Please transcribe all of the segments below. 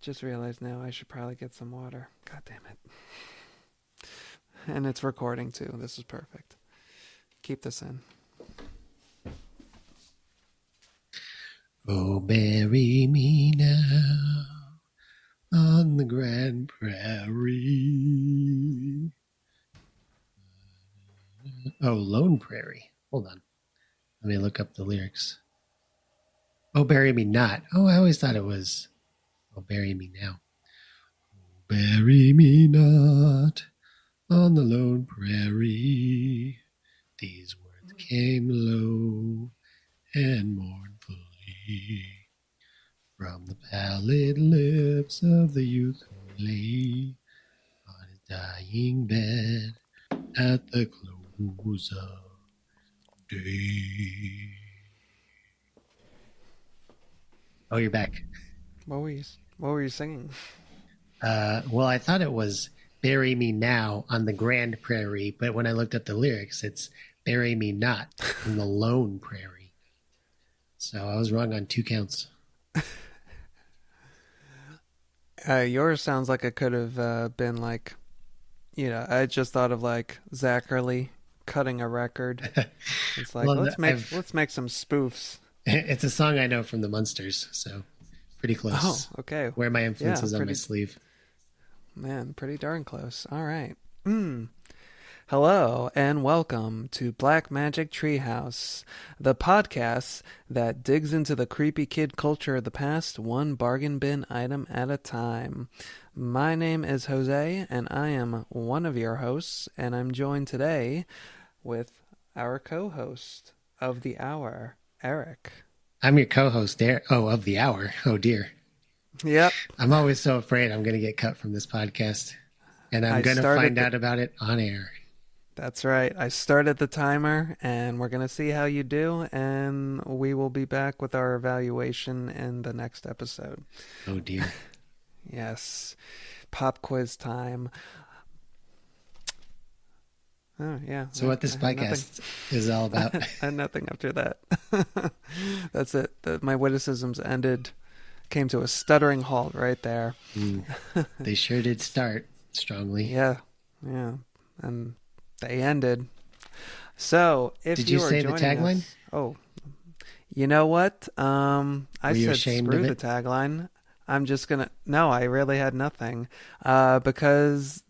Just realized now I should probably get some water. God damn it. And it's recording too. This is perfect. Keep this in. Oh, bury me now on the Grand Prairie. Oh, Lone Prairie. Hold on. Let me look up the lyrics. Oh, bury me not. Oh, I always thought it was Oh, bury me now. Oh, bury me not on the lone prairie. These words came low and mournfully from the pallid lips of the youth who lay on his dying bed at the close of day. Oh, you're back. What were you singing? Well, I thought it was Bury Me Now on the Grand Prairie, but when I looked at the lyrics, it's Bury Me Not in the Lone Prairie. So I was wrong on 2 counts. Yours sounds like it could have been like, I just thought of like Zachary cutting a record. It's like, Well, let's make some spoofs. It's a song I know from the Munsters, so pretty close. Oh, okay. Wear my influences on my sleeve. Man, pretty darn close. All right. Hello and welcome to Black Magic Treehouse, the podcast that digs into the creepy kid culture of the past, one bargain bin item at a time. My name is Jose, and I am one of your hosts, and I'm joined today with our co-host of the hour, Eric. I'm your co-host there. Oh, of the hour. Oh, dear. Yep. I'm always so afraid I'm going to get cut from this podcast, and I'm going to find out about it on air. That's right. I started the timer, and we're going to see how you do, and we will be back with our evaluation in the next episode. Oh, dear. Yes. Pop quiz time. Oh, yeah. So what this podcast is all about. And nothing after that. That's it. My witticisms came to a stuttering halt right there. They sure did start strongly. Yeah. And they ended. So, if did you say the tagline? You know what? I said screw the tagline. I'm just gonna. No, I really had nothing, because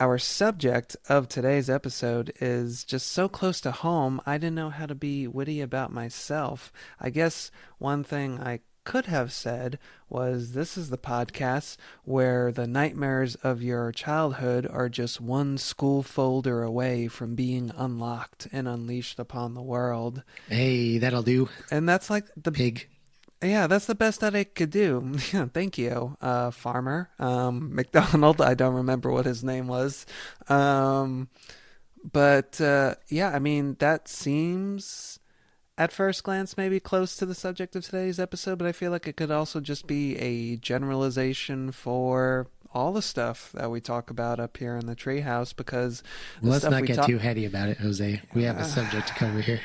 our subject of today's episode is just so close to home. I didn't know how to be witty about myself. I guess one thing I could have said was, this is the podcast where the nightmares of your childhood are just one school folder away from being unlocked and unleashed upon the world. Hey, that'll do. And that's like the pig. Yeah, that's the best that I could do. Thank you, Farmer. McDonald, I don't remember what his name was. But I mean, that seems at first glance maybe close to the subject of today's episode, but I feel like it could also just be a generalization for all the stuff that we talk about up here in the treehouse, because let's not get too heady about it, Jose. We have a subject to cover here.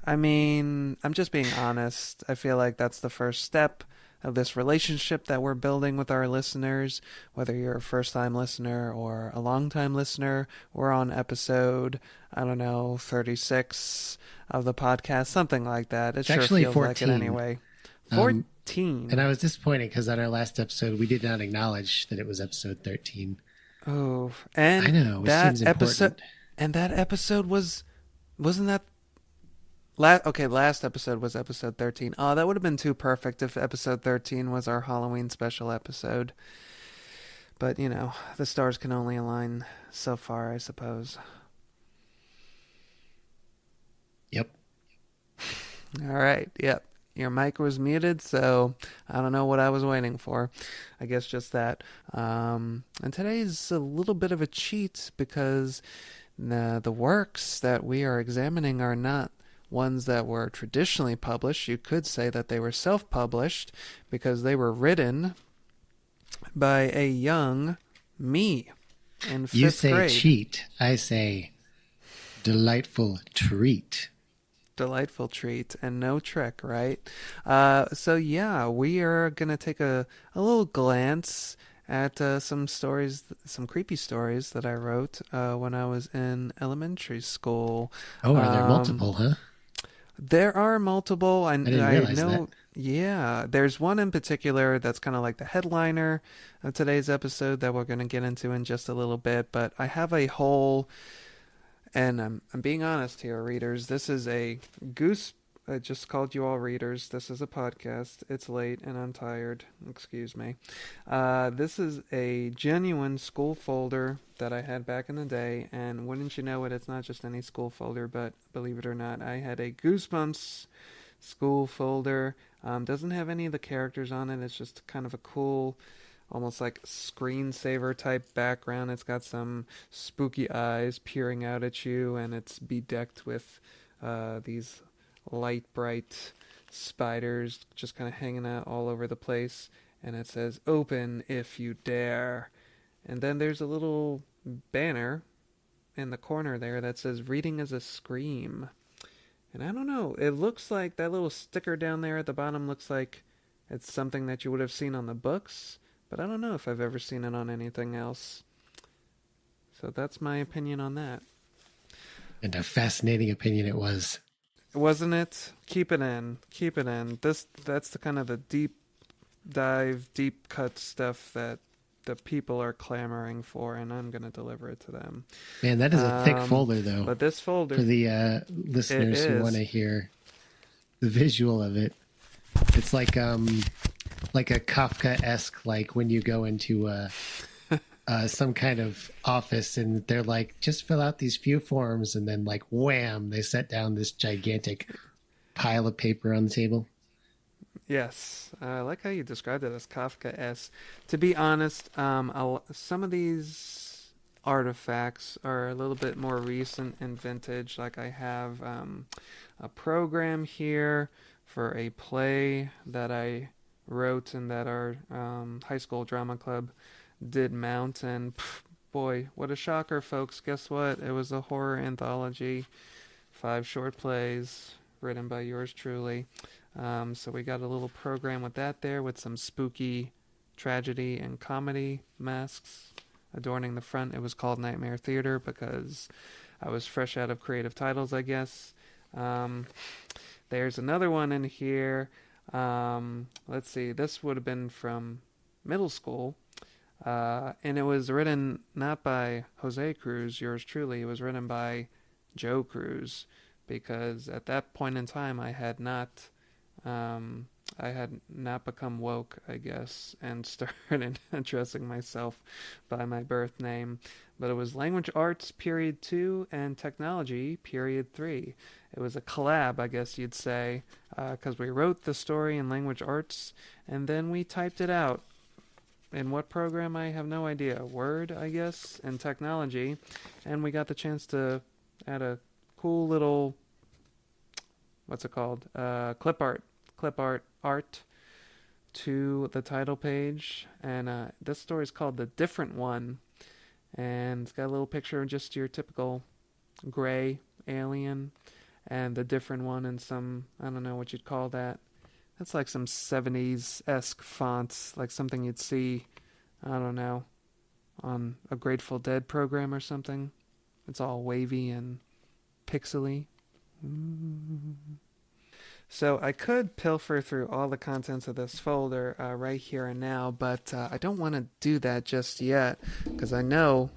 I mean, I'm just being honest. I feel like that's the first step of this relationship that we're building with our listeners. Whether you're a first-time listener or a long-time listener, we're on episode, 36 of the podcast, something like that. It sure actually feels 14. like it anyway. 14. And I was disappointed because on our last episode, we did not acknowledge that it was episode 13. Oh, and I know, that seems episode, important. and that episode wasn't that? Last episode was episode 13. Oh, that would have been too perfect if episode 13 was our Halloween special episode. But, the stars can only align so far, I suppose. Yep. All right. Yep. Your mic was muted, so I don't know what I was waiting for. I guess just that. And today's a little bit of a cheat because the works that we are examining are not ones that were traditionally published. You could say that they were self-published because they were written by a young me in 5th grade. You say cheat. I say delightful treat. delightful treat and no trick, right? So yeah, we are gonna take a little glance at some stories, some creepy stories that I wrote when I was in elementary school. Oh, are there Um, multiple, huh? there are multiple. I didn't I realize that. know. Yeah, there's one in particular that's kind of like the headliner of today's episode that we're going to get into in just a little bit. But I have a whole, and I'm being honest here, readers. This is a goose. I just called you all readers. This is a podcast. It's late and I'm tired. Excuse me. This is a genuine school folder that I had back in the day, and wouldn't you know it, it's not just any school folder, but believe it or not, I had a Goosebumps school folder. Doesn't have any of the characters on it. It's just kind of a cool, almost like screensaver type background. It's got some spooky eyes peering out at you, and it's bedecked with these light bright spiders just kind of hanging out all over the place. And it says, "Open if you dare." And then there's a little banner in the corner there that says, "Reading is a scream." And I don't know, it looks like that little sticker down there at the bottom looks like it's something that you would have seen on the books, but I don't know if I've ever seen it on anything else. So that's my opinion on that. And a fascinating opinion it was. Wasn't it? Keep it in. Keep it in. That's the kind of the deep dive, deep cut stuff that the people are clamoring for, and I'm gonna deliver it to them. Man, that is a thick folder, though. But this folder, For the listeners who want to hear the visual of it, it's like a Kafka-esque, like when you go into some kind of office and they're like, just fill out these few forms, and then like wham, they set down this gigantic pile of paper on the table. yes, I like how you described it as Kafka-esque. To be honest, some of these artifacts are a little bit more recent and vintage. Like I have a program here for a play that I wrote and that our high school drama club did mount. And boy, what a shocker, folks. Guess what? It was a horror anthology, 5 short plays written by yours truly. So we got a little program with that there with some spooky tragedy and comedy masks adorning the front. It was called Nightmare Theater because I was fresh out of creative titles, I guess. There's another one in here. Let's see. This would have been from middle school. And it was written not by Jose Cruz, yours truly. It was written by Joe Cruz because at that point in time I had not become woke, I guess, and started addressing myself by my birth name. But it was Language Arts Period 2 and Technology Period 3. It was a collab, I guess you'd say, because we wrote the story in Language Arts and then we typed it out. In what program, I have no idea. Word, I guess, and Technology. And we got the chance to add a cool little, what's it called? Clip art to the title page. And this story is called The Different One. And it's got a little picture of just your typical gray alien and the different one in some, I don't know what you'd call that. That's like some 70s-esque fonts, like something you'd see, I don't know, on a Grateful Dead program or something. It's all wavy and pixely. So I could pilfer through all the contents of this folder right here and now, but I don't want to do that just yet, because I know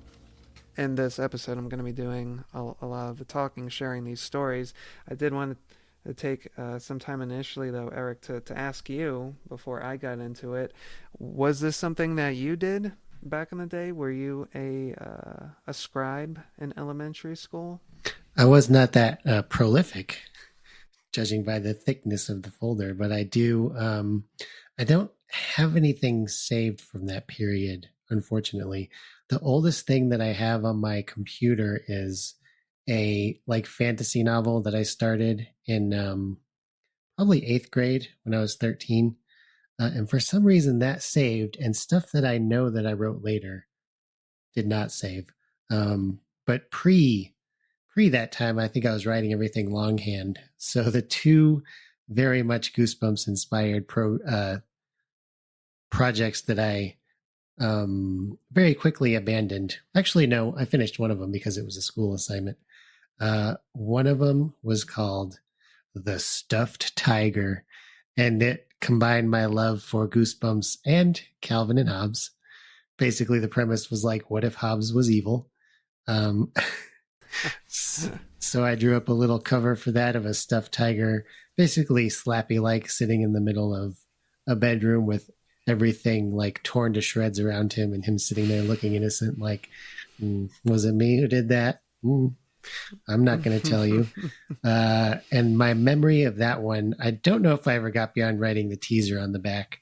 in this episode I'm going to be doing a lot of the talking, sharing these stories. I did want to take some time initially, though, Eric, to ask you before I got into it. Was this something that you did back in the day? Were you a scribe in elementary school? I was not that prolific, judging by the thickness of the folder, but I do. I don't have anything saved from that period, unfortunately. The oldest thing that I have on my computer is a like fantasy novel that I started in probably 8th grade when I was 13. And for some reason that saved, and stuff that I know that I wrote later did not save. But pre that time, I think I was writing everything longhand. So the two very much Goosebumps inspired projects that I very quickly abandoned. Actually, no, I finished one of them because it was a school assignment. One of them was called The Stuffed Tiger, and it combined my love for Goosebumps and Calvin and Hobbes. Basically, the premise was like, what if Hobbes was evil? Um, so I drew up a little cover for that of a stuffed tiger, basically Slappy like, sitting in the middle of a bedroom with everything like torn to shreds around him, and him sitting there looking innocent, like, was it me who did that? I'm not going to tell you. And my memory of that one, I don't know if I ever got beyond writing the teaser on the back,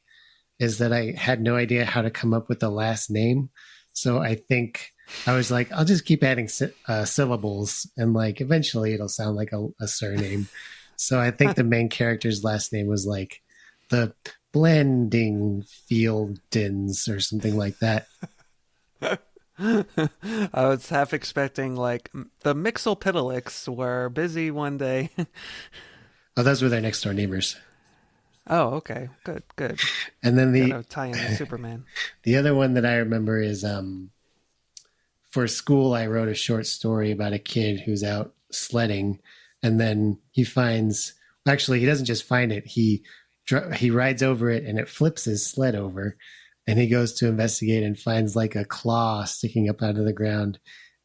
is that I had no idea how to come up with the last name. So I think I was like, I'll just keep adding syllables, and like eventually it'll sound like a surname. So I think the main character's last name was like the Blending Fieldins or something like that. I was half expecting like the Mixelpidalics were busy one day. Oh, those were their next door neighbors. Oh, okay. Good, good. And then Gotta tie in with Superman. the other one that I remember is for school, I wrote a short story about a kid who's out sledding, and then he finds. Actually, he doesn't just find it. He rides over it, and it flips his sled over, and he goes to investigate and finds like a claw sticking up out of the ground,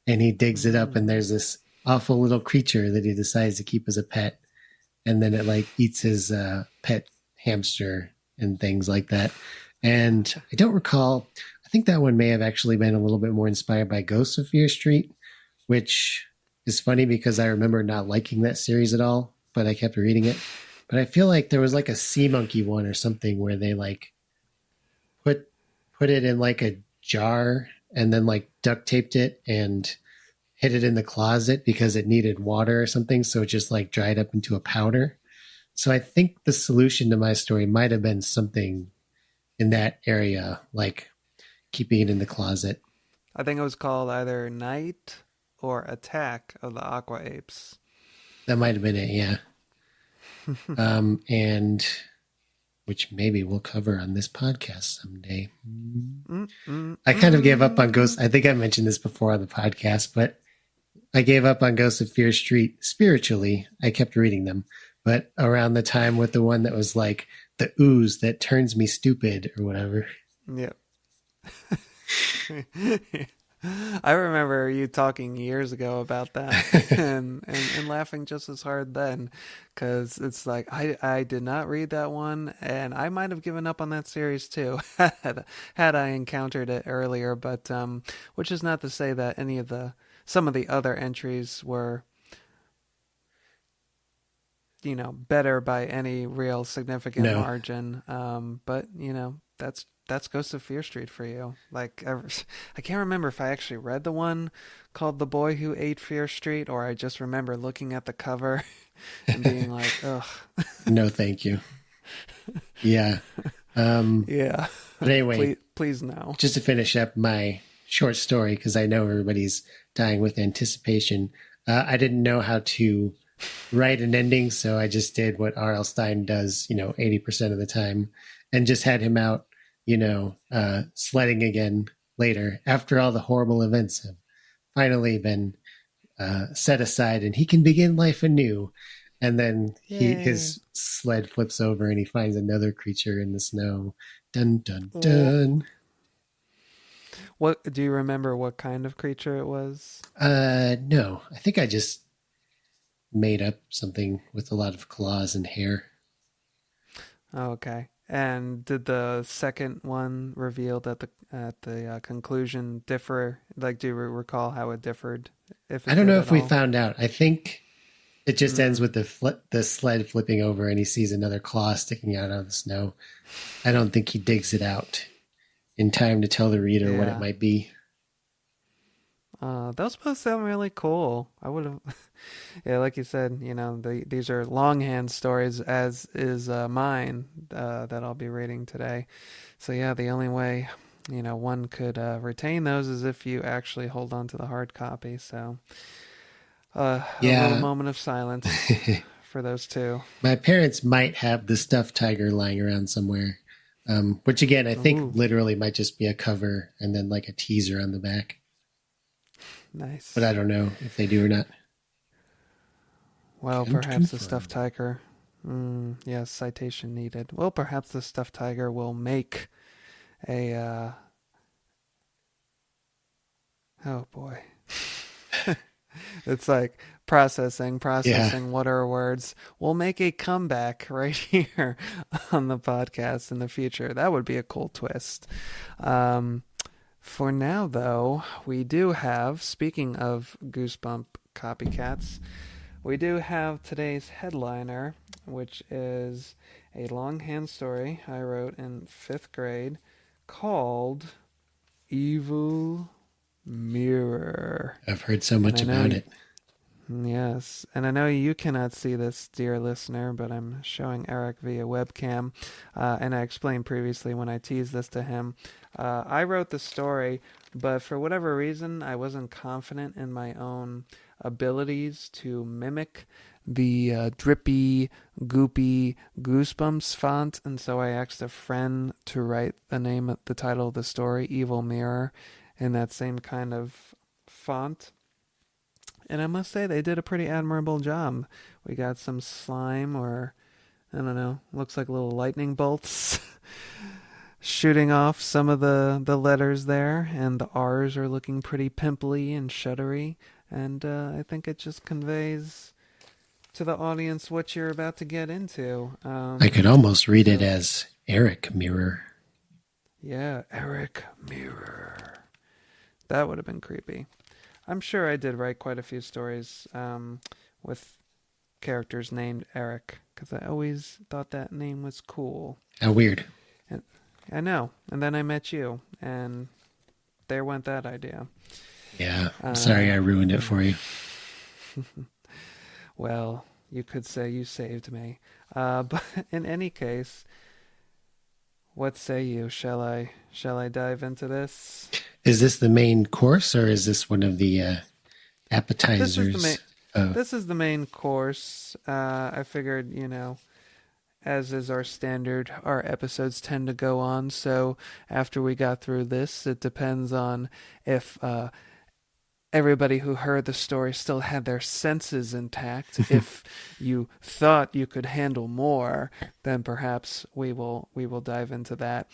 and he digs it up, and there's this awful little creature that he decides to keep as a pet, and then it like eats his pet hamster and things like that. And I don't recall. I think that one may have actually been a little bit more inspired by Ghosts of Fear Street, which is funny because I remember not liking that series at all, but I kept reading it. But I feel like there was like a sea monkey one or something where they like put it in like a jar and then like duct taped it and hid it in the closet because it needed water or something. So it just like dried up into a powder. So I think the solution to my story might have been something in that area, like keeping it in the closet. I think it was called either Night or Attack of the Aqua Apes. That might have been it, yeah. And which maybe we'll cover on this podcast someday. I kind of gave up on Ghost. I think I mentioned this before on the podcast, but I gave up on Ghosts of Fear Street spiritually. I kept reading them, but around the time with the one that was like the ooze that turns me stupid or whatever. Yep. I remember you talking years ago about that and laughing just as hard then, because it's like I did not read that one, and I might have given up on that series too had I encountered it earlier, but which is not to say that some of the other entries were, better by any real significant No. margin. But that's Ghost of Fear Street for you. Like I can't remember if I actually read the one called The Boy Who Ate Fear Street, or I just remember looking at the cover and being like, ugh. No, thank you. Yeah. Yeah. But anyway, please no. just to finish up my short story, because I know everybody's dying with anticipation. I didn't know how to write an ending, so I just did what R.L. Stine does, 80% of the time, and just had him out, sledding again later after all the horrible events have finally been set aside, and he can begin life anew. And then his sled flips over, and he finds another creature in the snow. Dun dun dun. What do you remember? What kind of creature it was? No, I think I just made up something with a lot of claws and hair. Oh, okay. And did the second one revealed at the conclusion differ? Like, do you recall how it differed? If it I don't did know at if we all? found out. I think it just ends with the sled flipping over, and he sees another claw sticking out of the snow. I don't think he digs it out in time to tell the reader what it Yeah. might be. Those both sound really cool. I would have, yeah, like you said, these are longhand stories, as is mine that I'll be reading today. So yeah, the only way, one could retain those is if you actually hold on to the hard copy. So, A little Yeah. moment of silence for those two. My parents might have the stuffed tiger lying around somewhere. Which again, I think Ooh, literally might just be a cover and then like a teaser on the back. But I nice. don't know if they do or not. Well, Can't perhaps the stuffed confirm. tiger. Yes, citation needed. Well, perhaps the stuffed tiger will make a. Oh boy. It's like processing, Yeah. processing. What are words? We'll make a comeback right here on the podcast in the future. That would be a cool twist. Um, for now, though, we do have, speaking of Goosebump copycats, we do have today's headliner, which is a longhand story I wrote in fifth grade called Evil Mirror. I've heard so And much I know about it. Yes, and I know you cannot see this, dear listener, but I'm showing Eric via webcam. And I explained previously when I teased this to him. I wrote the story, but for whatever reason, I wasn't confident in my own abilities to mimic the drippy, goopy Goosebumps font, and so I asked a friend to write the title of the story, Evil Mirror, in that same kind of font. And I must say, they did a pretty admirable job. We got some slime, or I don't know, looks like little lightning bolts shooting off some of the letters there, and the R's are looking pretty pimply and shuddery. And I think it just conveys to the audience what you're about to get into. I could almost read it So, as Eric Mirror. yeah, Eric Mirror. That would have been creepy. I'm sure I did write quite a few stories with characters named Eric because I always thought that name was cool. How weird. And I know. And then I met you, and there went that idea. Yeah. I'm sorry Uh, I ruined it for you. well, you could say you saved me. But in any case, what say you? Shall I dive into this? Is this the main course or is this one of the This is the main. appetizers? Oh, This is the main course. I figured, as is our standard, our episodes tend to go on. So after we got through this, it depends on if everybody who heard the story still had their senses intact. If you thought you could handle more, then perhaps we will dive into that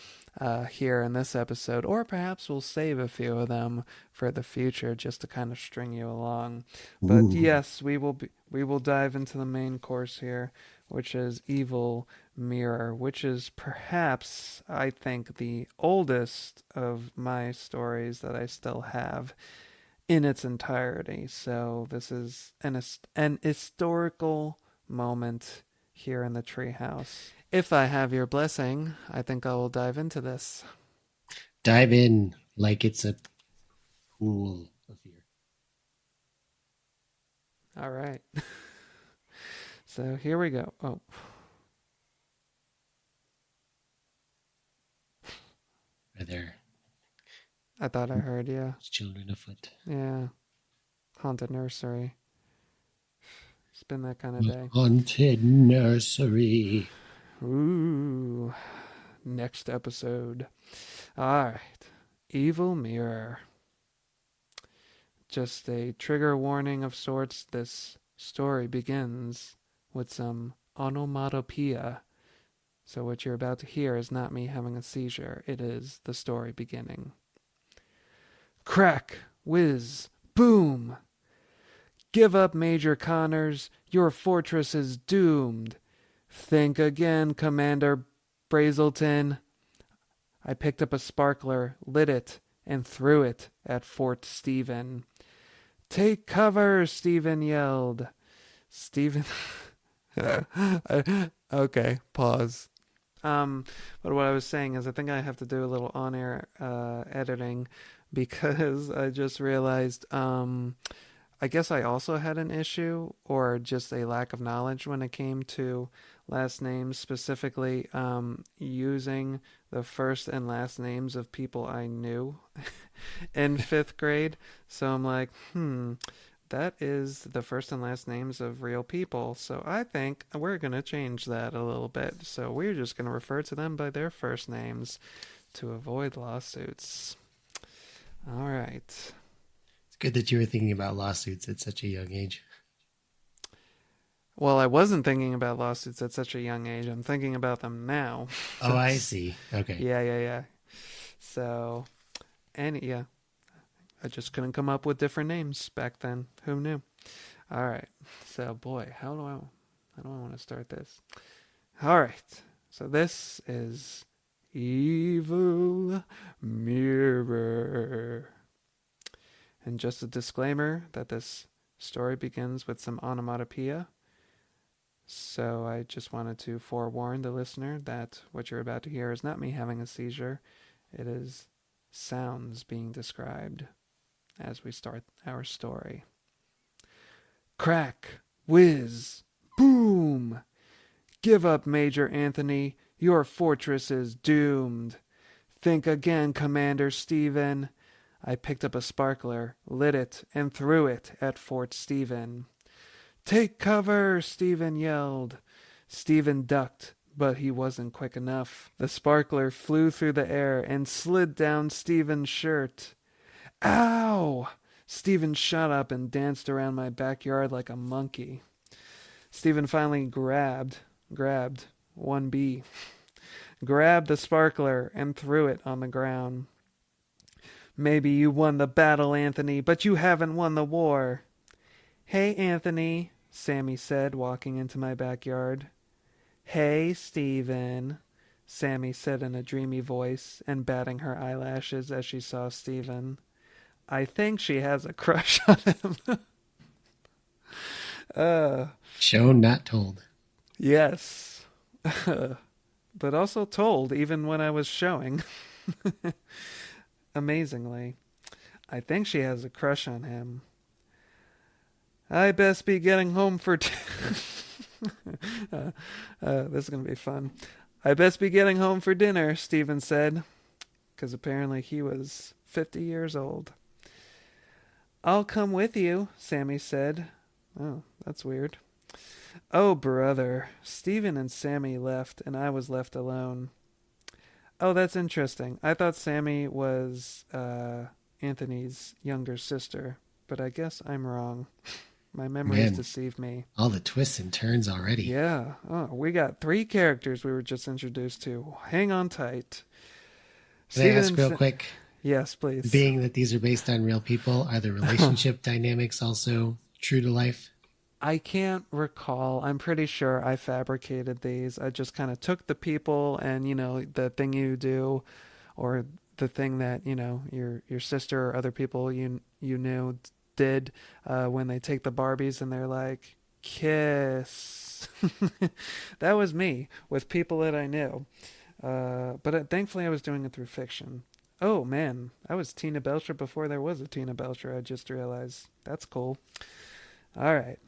here in this episode, or perhaps we'll save a few of them for the future just to kind of string you along. But ooh. yes, we will dive into the main course here, which is Evil Mirror, which is perhaps, I think, the oldest of my stories that I still have in its entirety. So this is an historical moment here in the treehouse. If I have your blessing, I think I will dive into this. Dive in like it's a pool of fear. All right. So here we go. Oh, Are there I thought I heard you. children afoot? Yeah. Haunted nursery. It's been that kind of day. Haunted nursery. Ooh. Next episode. All right. Evil Mirror. Just a trigger warning of sorts. This story begins with some onomatopoeia. So, what you're about to hear is not me having a seizure, it is the story beginning. Crack, whiz, boom! Give up, Major Connors. Your fortress is doomed. Think again, Commander Brazelton. I picked up a sparkler, lit it, and threw it at Fort Stephen. Take cover, Stephen yelled. Stephen. Okay, pause. But what I was saying is, I think I have to do a little on-air editing because I just realized. I guess I also had an issue or just a lack of knowledge when it came to last names, specifically using the first and last names of people I knew in fifth grade. So I'm like, that is the first and last names of real people. So I think we're going to change that a little bit. So we're just going to refer to them by their first names to avoid lawsuits. All right. It's good that you were thinking about lawsuits at such a young age. Well, I wasn't thinking about lawsuits at such a young age. I'm thinking about them now. Oh, I see. Okay. Yeah. So, and yeah, I just couldn't come up with different names back then. Who knew? All right. So, boy, how do I want to start this? All right. So this is Evil Mirror. And just a disclaimer that this story begins with some onomatopoeia. So I just wanted to forewarn the listener that what you're about to hear is not me having a seizure. It is sounds being described as we start our story. Crack, whiz, boom! Give up, Major Anthony. Your fortress is doomed. Think again, Commander Stephen. I picked up a sparkler, lit it, and threw it at Fort Stephen. Take cover, Stephen yelled. Stephen ducked, but he wasn't quick enough. The sparkler flew through the air and slid down Stephen's shirt. Ow! Stephen shot up and danced around my backyard like a monkey. Stephen finally grabbed 1B, grabbed the sparkler and threw it on the ground. Maybe you won the battle, Anthony, but you haven't won the war. Hey, Anthony, Sammy said, walking into my backyard. Hey, Stephen, Sammy said in a dreamy voice and batting her eyelashes as she saw Stephen. I think she has a crush on him. Shown, not told. Yes. But also told even when I was showing. Amazingly. I think she has a crush on him. I best be getting home for... this is going to be fun. I best be getting home for dinner, Stephen said. Because apparently he was 50 years old. I'll come with you, Sammy said. Oh, that's weird. Oh, brother. Stephen and Sammy left, and I was left alone. Oh, that's interesting. I thought Sammy was Anthony's younger sister, but I guess I'm wrong. My memories deceive me. All the twists and turns already. Yeah. Oh, we got 3 characters we were just introduced to. Hang on tight. Can I ask real quick? Yes, please. Being that these are based on real people, are the relationship dynamics also true to life? I can't recall. I'm pretty sure I fabricated these. I just kind of took the people and, the thing you do or the thing that, your sister or other people you knew did when they take the Barbies and they're like, kiss. That was me with people that I knew. But thankfully I was doing it through fiction. Oh, man. I was Tina Belcher before there was a Tina Belcher. I just realized. That's cool. All right.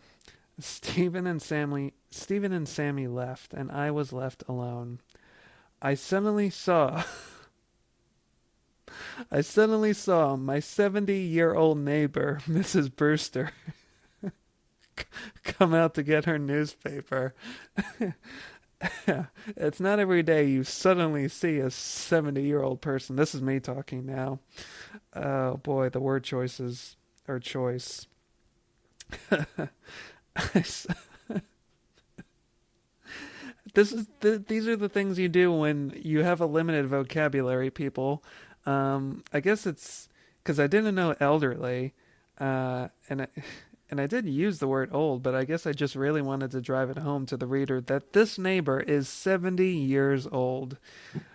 Stephen and Sammy left, and I was left alone. I suddenly saw my 70-year-old neighbor, Mrs. Brewster, come out to get her newspaper. It's not every day you suddenly see a 70-year-old person. This is me talking now. Oh boy, the word choices or choice. These are the things you do when you have a limited vocabulary, people. I guess it's because I didn't know elderly, and I did use the word old, but I guess I just really wanted to drive it home to the reader that this neighbor is 70 years old.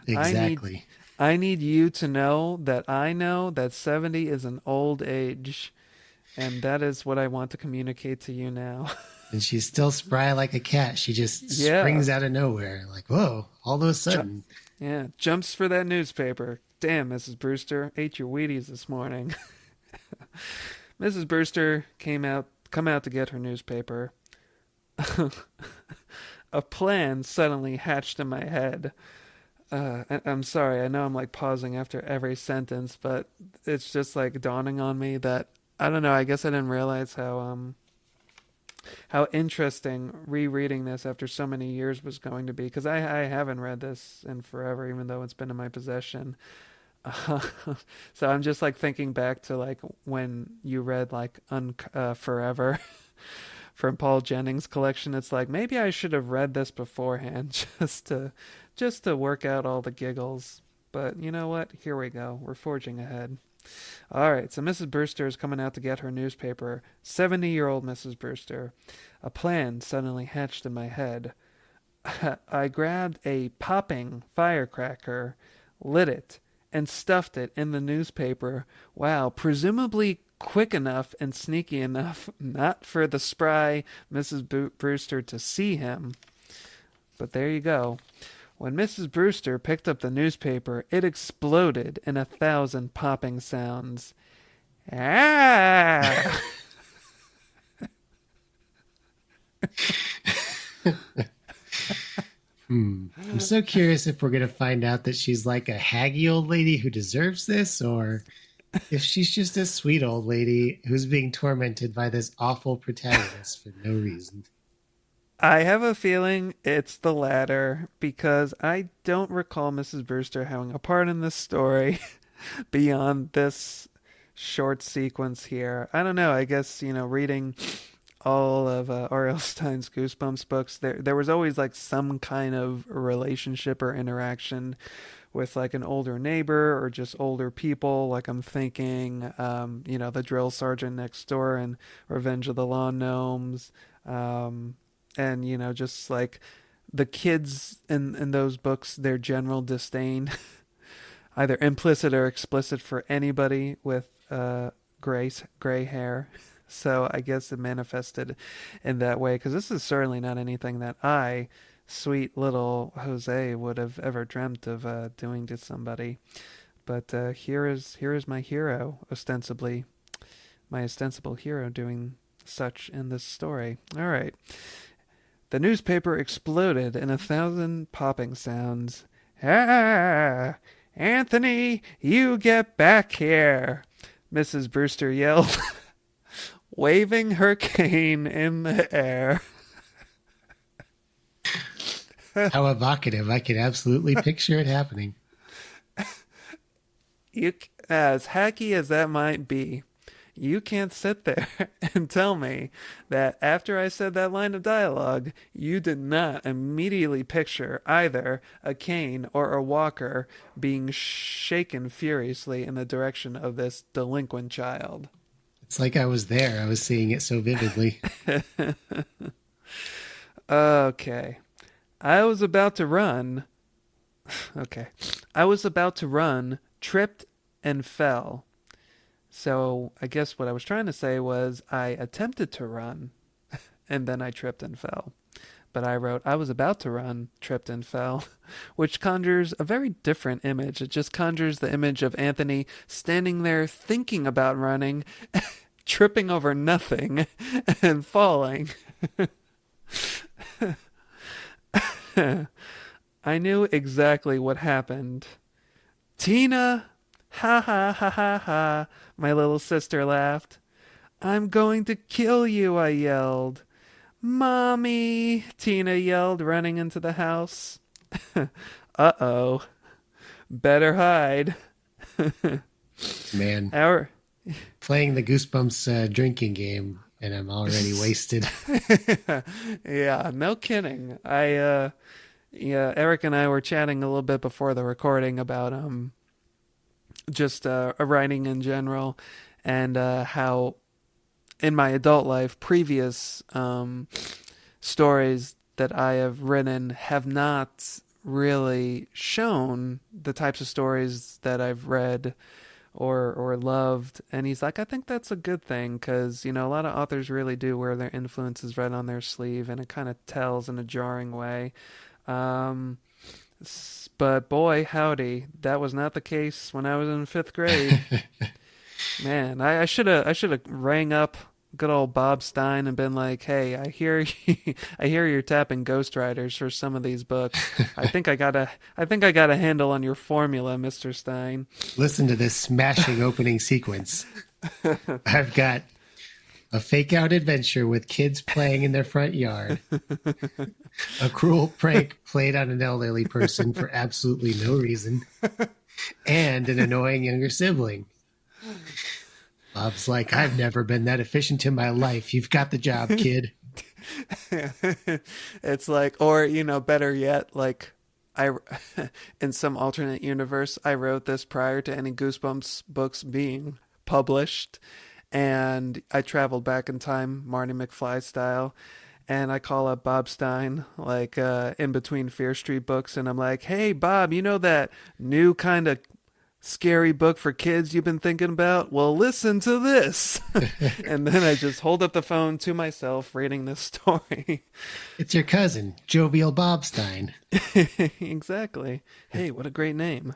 Exactly. I need you to know that 70 is an old age. And that is what I want to communicate to you now. And she's still spry like a cat. She just springs out of nowhere. Like, whoa, all of a sudden. Jumps for that newspaper. Damn, Mrs. Brewster, ate your Wheaties this morning. Mrs. Brewster come out to get her newspaper. A plan suddenly hatched in my head. I'm sorry, I know I'm like pausing after every sentence, but it's just like dawning on me that I don't know. I guess I didn't realize how interesting rereading this after so many years was going to be, because I haven't read this in forever, even though it's been in my possession. Uh, so I'm just like thinking back to like when you read like Forever from Paul Jennings' collection. It's like maybe I should have read this beforehand just to work out all the giggles. But you know what? Here we go. We're forging ahead. All right, so Mrs. Brewster is coming out to get her newspaper. 70-year-old Mrs. Brewster. A plan suddenly hatched in my head. I grabbed a popping firecracker, lit it, and stuffed it in the newspaper. Wow, presumably quick enough and sneaky enough not for the spry Mrs. Brewster to see him. But there you go. When Mrs. Brewster picked up the newspaper, it exploded in 1,000 popping sounds. Ah! I'm so curious if we're going to find out that she's like a haggy old lady who deserves this, or if she's just a sweet old lady who's being tormented by this awful protagonist for no reason. I have a feeling it's the latter because I don't recall Mrs. Brewster having a part in this story beyond this short sequence here. I don't know. I guess, reading all of R.L. Stein's Goosebumps books, there was always like some kind of relationship or interaction with like an older neighbor or just older people. Like I'm thinking, the drill sergeant next door in Revenge of the Lawn Gnomes. And just like the kids in those books, their general disdain, either implicit or explicit, for anybody with gray hair. So I guess it manifested in that way, because this is certainly not anything that I, sweet little Jose, would have ever dreamt of doing to somebody. But here is my hero, ostensibly my ostensible hero, doing such in this story. All right. The newspaper exploded in 1,000 popping sounds. Ah! Anthony, you get back here! Mrs. Brewster yelled, waving her cane in the air. How evocative. I can absolutely picture it happening. As hacky as that might be, you can't sit there and tell me that after I said that line of dialogue, you did not immediately picture either a cane or a walker being shaken furiously in the direction of this delinquent child. It's like I was there. I was seeing it so vividly. Okay. I was about to run. Okay. I was about to run, tripped, and fell. So I guess what I was trying to say was I attempted to run, and then I tripped and fell. But I wrote, I was about to run, tripped and fell, which conjures a very different image. It just conjures the image of Anthony standing there thinking about running, tripping over nothing, and falling. I knew exactly what happened. Tina! Ha ha ha ha ha, my little sister laughed. I'm going to kill you, I yelled. Mommy, Tina yelled, running into the house. Uh-oh. Better hide. Man, Our playing the Goosebumps drinking game, and I'm already wasted. Yeah, no kidding. Eric and I were chatting a little bit before the recording about just writing in general, and how in my adult life previous stories that I have written have not really shown the types of stories that I've read or loved. And he's like, I think that's a good thing, because a lot of authors really do wear their influences right on their sleeve, and it kind of tells in a jarring way. But boy, howdy, that was not the case when I was in 5th grade. Man, I should have rang up good old Bob Stein and been like, "Hey, I hear I hear you're tapping ghostwriters for some of these books. I think I got a handle on your formula, Mr. Stein." Listen to this smashing opening sequence. I've got a fake out adventure with kids playing in their front yard, a cruel prank played on an elderly person for absolutely no reason, and an annoying younger sibling. Bob's like, I've never been that efficient in my life. You've got the job, kid. It's like, or better yet, like I, in some alternate universe, I wrote this prior to any Goosebumps books being published, and I traveled back in time, Marty McFly style, and I call up Bob Stein, like in between Fear Street books, and I'm like, "Hey, Bob, you know that new kind of scary book for kids you've been thinking about? Well, listen to this." And then I just hold up the phone to myself reading this story. It's your cousin, Jovial Bobstein. Exactly. Hey, what a great name.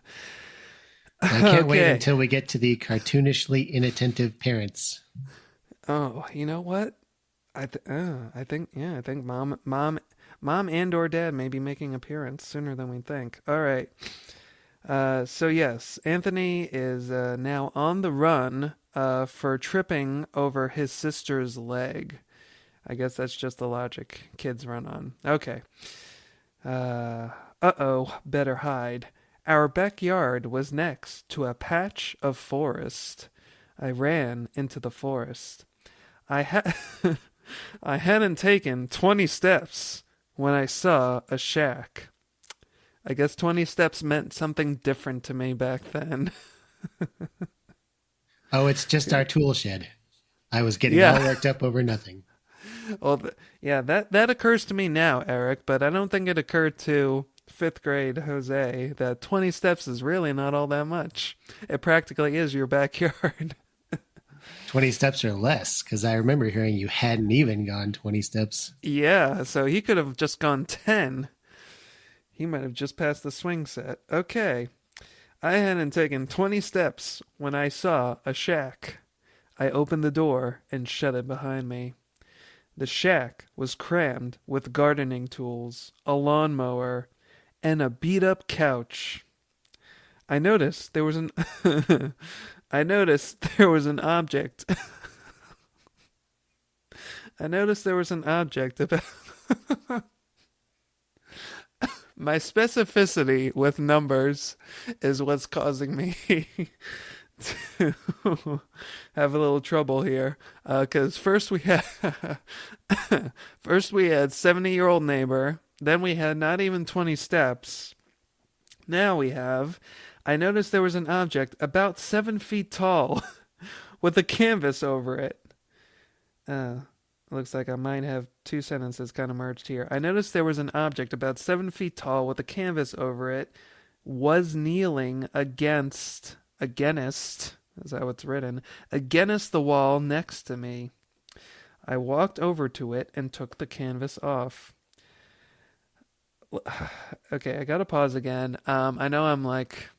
I can't wait Okay. until we get to the cartoonishly inattentive parents. Oh, you know what? I think mom and or dad may be making an appearance sooner than we think. All right. So yes, Anthony is now on the run for tripping over his sister's leg. I guess that's just the logic kids run on. Okay. Uh-oh, better hide. Our backyard was next to a patch of forest. I ran into the forest. I had I hadn't taken 20 steps when I saw a shack. I guess 20 steps meant something different to me back then. Oh, it's just our tool shed. I was getting all Yeah. worked up over nothing. Well, yeah, that occurs to me now, Eric, but I don't think it occurred to fifth grade Jose that 20 steps is really not all that much. It practically is your backyard. 20 steps or less, because I remember hearing you hadn't even gone 20 steps. Yeah, so he could have just gone 10. He might have just passed the swing set. Okay. I hadn't taken 20 steps when I saw a shack. I opened the door and shut it behind me. The shack was crammed with gardening tools, a lawnmower, and a beat up couch. I noticed there was an I noticed there was an object. I noticed there was an object about my specificity with numbers is what's causing me to have a little trouble here. Because first we had first we had 70-year-old neighbor, then we had not even 20 steps. Now we have. I noticed there was an object about 7 feet tall with a canvas over it. Uh, Looks like I might have two sentences kind of merged here. I noticed there was an object about 7 feet tall with a canvas over it, was kneeling against, is that what's written, against the wall next to me. I walked over to it and took the canvas off. Okay, I gotta pause again. I know I'm like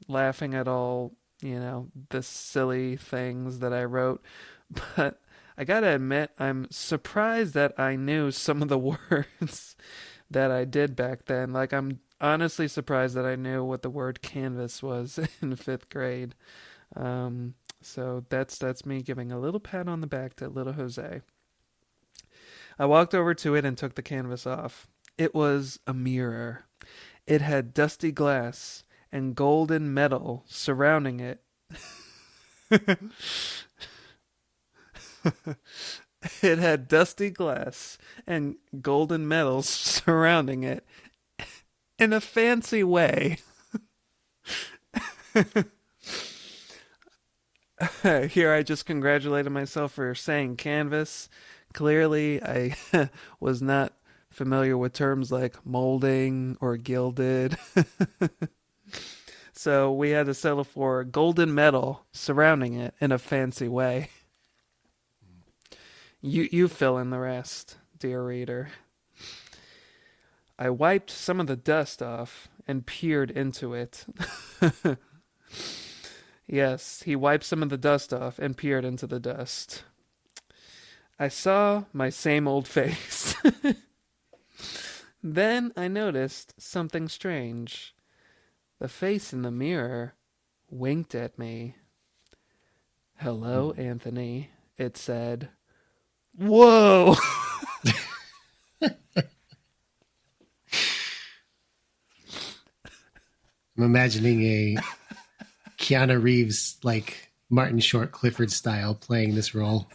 laughing at all, the silly things that I wrote, but I gotta admit, I'm surprised that I knew some of the words that I did back then. Like, I'm honestly surprised that I knew what the word canvas was in fifth grade. So that's me giving a little pat on the back to little Jose. I walked over to it and took the canvas off. It was a mirror. It had dusty glass and golden metal surrounding it. It had dusty glass and golden metals surrounding it in a fancy way. Here, I just congratulated myself for saying canvas. Clearly, I was not familiar with terms like molding or gilded. So we had to settle for golden metal surrounding it in a fancy way. You fill in the rest, dear reader. I wiped some of the dust off and peered into it. Yes, he wiped some of the dust off and peered into the dust. I saw my same old face. Then I noticed something strange. The face in the mirror winked at me. Hello, Anthony. It said, whoa! I'm imagining a Keanu Reeves, like Martin Short Clifford style, playing this role.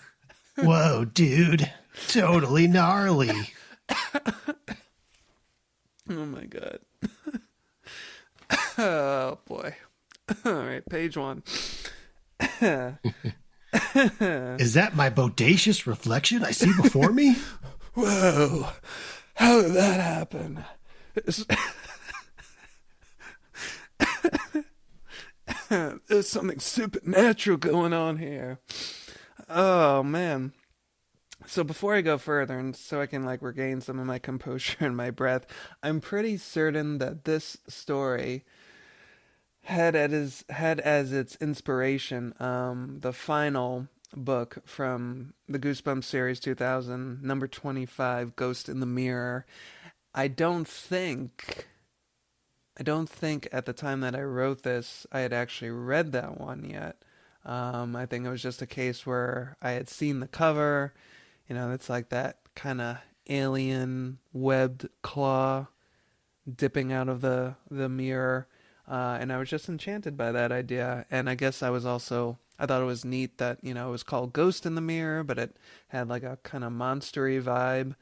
Whoa, dude. Totally gnarly. Oh my god. Oh boy. All right, page one. Is that my bodacious reflection I see before me? Whoa. How did that happen? There's something supernatural going on here. Oh man. So before I go further, and so I can like regain some of my composure and my breath, I'm pretty certain that this story had as its inspiration the final book from the Goosebumps series 2000, number 25, Ghost in the Mirror. I don't think I don't think at the time that I wrote this I had actually read that one yet. I think it was just a case where I had seen the cover. It's like that kind of alien webbed claw dipping out of the mirror, and I was just enchanted by that idea. And I guess I thought it was neat that it was called Ghost in the Mirror, but it had like a kind of monstery vibe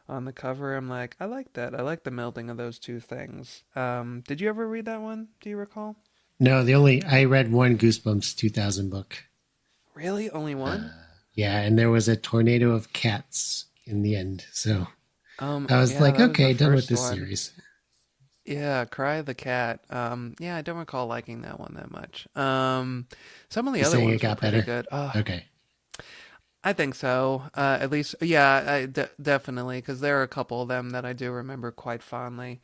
on the cover. I'm like, I like that. I like the melding of those two things. Did you ever read that one? Do you recall? No, I read one Goosebumps 2000 book. Really, only Uh, one? yeah, and there was a tornado of cats in the end. So I was Yeah, like, that was the okay, done with first this one. series. Yeah, Cry the Cat. Yeah, I don't recall liking that one that much. Some of the You're other saying it ones were got pretty better? good. Oh, Okay. I think so. At least, yeah, definitely, because there are a couple of them that I do remember quite fondly.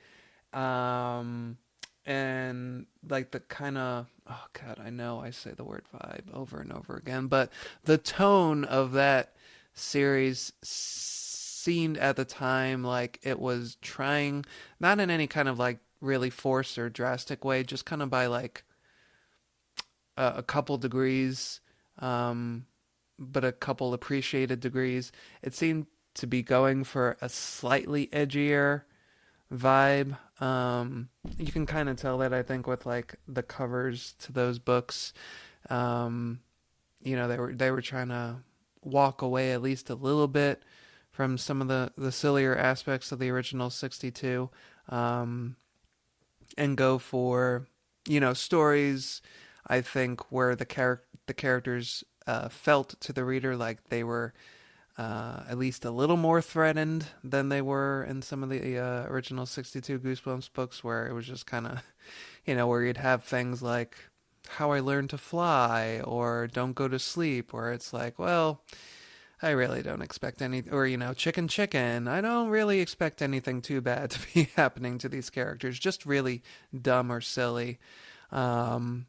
Um, and like the kind of, oh God, I know I say the word vibe over and over again, but the tone of that series seemed at the time like it was trying, not in any kind of like really forced or drastic way, just kind of by like a couple degrees, um, but a couple appreciated degrees. It seemed to be going for a slightly edgier vibe. You can kind of tell that I think with like the covers to those books. Um, they were trying to walk away at least a little bit from some of the sillier aspects of the original 62, um, and go for stories. I think where the characters felt to the reader like they were at least a little more threatened than they were in some of the original 62 Goosebumps books, where it was just kind of, where you'd have things like How I Learned to Fly or Don't Go to Sleep, where it's like, well, I really don't expect any, or, Chicken Chicken. I don't really expect anything too bad to be happening to these characters, just really dumb or silly.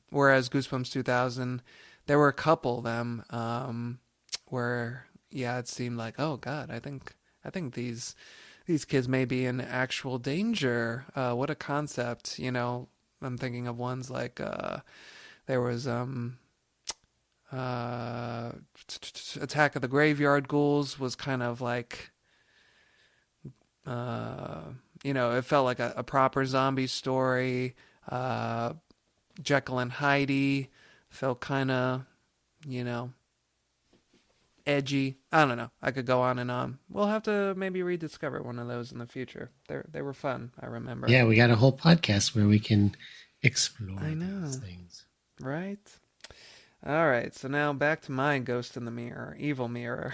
Whereas Goosebumps 2000, there were a couple of them where yeah, it seemed like, oh God, I think these kids may be in actual danger. What a concept, I'm thinking of ones like there was uh, Attack of the Graveyard Ghouls was kind of like uh, it felt like a proper zombie story. Uh, Jekyll and Heidi felt kind of you know edgy. I don't know. I could go on and on. We'll have to maybe rediscover one of those in the future. They were fun. I remember. Yeah, we got a whole podcast where we can I explore these know, things. right? All right. So now back to my ghost in the mirror, evil mirror.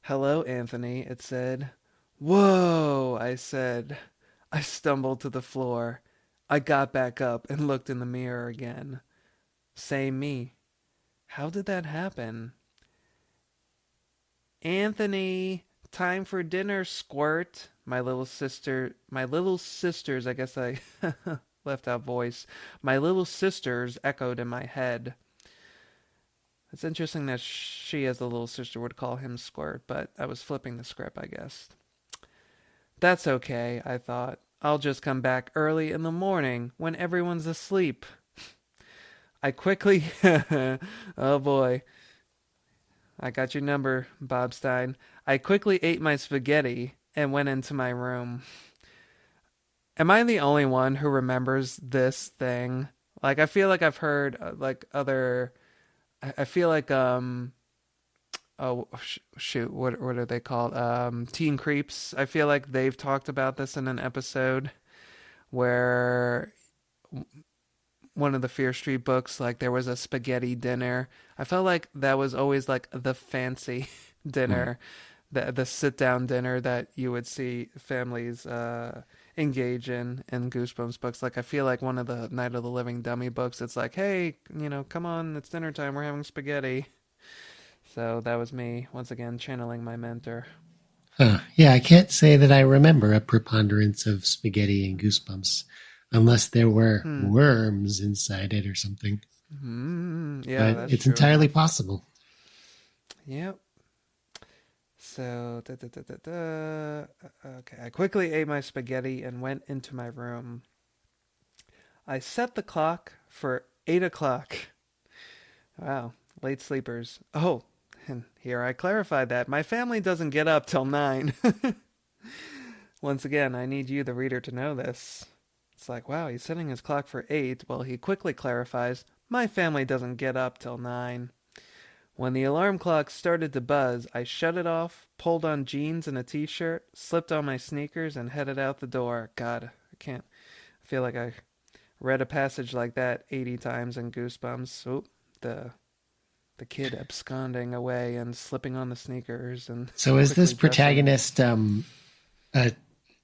Hello, Anthony. It said. Whoa! I said. I stumbled to the floor. I got back up and looked in the mirror again. Same me. How did that happen? Anthony, time for dinner, squirt. My little sisters, I guess I left out voice. My little sisters echoed in my head. It's interesting that she, as the little sister, would call him Squirt, but I was flipping the script, I guess. That's okay, I thought. I'll just come back early in the morning when everyone's asleep. I quickly, oh boy, I got your number, Bob Stein. I quickly ate my spaghetti and went into my room. Am I the only one who remembers this thing? Like, I feel like I've heard like other. I feel like oh shoot, what are they called? Teen Creeps. I feel like they've talked about this in an episode where one of the Fear Street books, like there was a spaghetti dinner. I felt like that was always like the fancy Hmm. dinner, the sit down dinner that you would see families engage in Goosebumps books. Like I feel like one of the Night of the Living Dummy books, it's like, hey, come on, it's dinner time. We're having spaghetti. So that was me once again channeling my mentor. Huh. Yeah, I can't say that I remember a preponderance of spaghetti and goosebumps unless there were Hmm. worms inside it or something. Yeah, But that's it's true entirely enough. possible. Yep. So, okay. I quickly ate my spaghetti and went into my room. I set the clock for 8 o'clock. Wow, late sleepers. Oh, and here I clarified that my family doesn't get up till 9. Once again, I need you, the reader, to know this. It's like, wow, he's setting his clock for 8. Well, he quickly clarifies, my family doesn't get up till 9. When the alarm clock started to buzz, I shut it off, pulled on jeans and a t-shirt, slipped on my sneakers, and headed out the door. God, I can't. I feel like I read a passage like that 80 times in Goosebumps. Oop, the kid absconding away and slipping on the sneakers and So is this quickly dressing. protagonist a